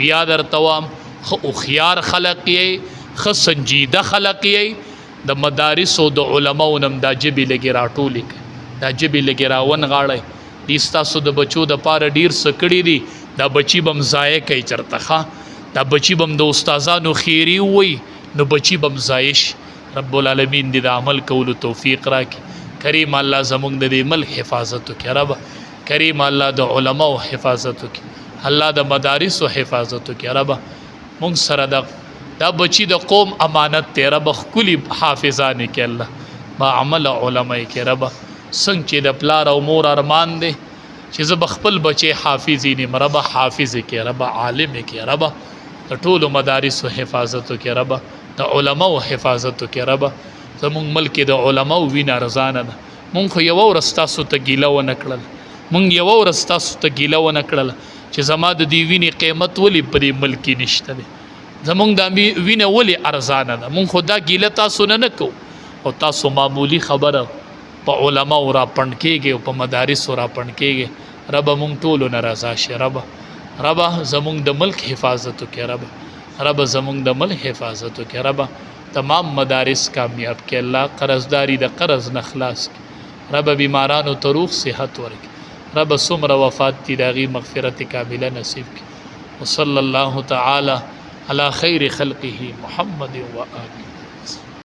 بیا درته وایم ښه هوښیار خلق یې، ښه سنجیده خلق یې، د مدارسو د علماو نه هم دا ژبې لږې راټولې کړئ، دا ژبې لږې راونغاړئ. دې ستاسو د بچو دپاره ډېر څه کړي دي، دا بچي به هم ضایع کوي چېرته ښه، دا بچي به هم د استادانو خیري ووایي نو بچي به هم ضایع شي. رب العالمین دې د عمل کولو توفیق راکړي. کریم الله زمونږ د دې ملک حفاظت وکړي ربه، کریم الله د علماو حفاظت وکړي، الله د مدارسو حفاظت وکړي ربه. مونږ سره دا بچي د قوم امانت دی ربه، ښکلي حافظانې کې الله، با عمل علماء کې ربه. څنګه چې د پلار او مور ارمان دی چې زه به خپل بچی حافظ نیم ربه، حافظ کې ربه، عالم کې ربه، د ټولو مدارسو حفاظت وکړي ربه، د علماو حفاظت وکړي ربه. زمونږ ملک د علماو وینه ارزانه ده. مونږ خو یوه ورځ تاسو ته ګیله ونه کړل، مونږ یوه ورځ تاسو ته ګیله ونه کړل چې زما د دې وینې قیمت ولې په دې ملک کې نشته دی، زمونږ دا وینه ولې ارزانه ده. مونږ خو دا ګیله تاسو نه کوو، او تاسو معمولی خبره په علماو را پنډ کېږي او په مدارسو را پنډ کېږي. ربه مونږ ټولو نه رضا شي ربه، ربه زمونږ د ملک حفاظت وکړي ربه، ربه زمونږ د ملک حفاظت وکړي ربه. تمام مدارس کامیاب کړي الله، قرضداري د قرض نه خلاص کړي ربه، بیمارانو ته روغ صحت ورکړي ربه، څومره وفات دي د هغې مغفرت کامله نصیب کړي. وصلی الله تعالی علی خیر خلقه محمد و آله.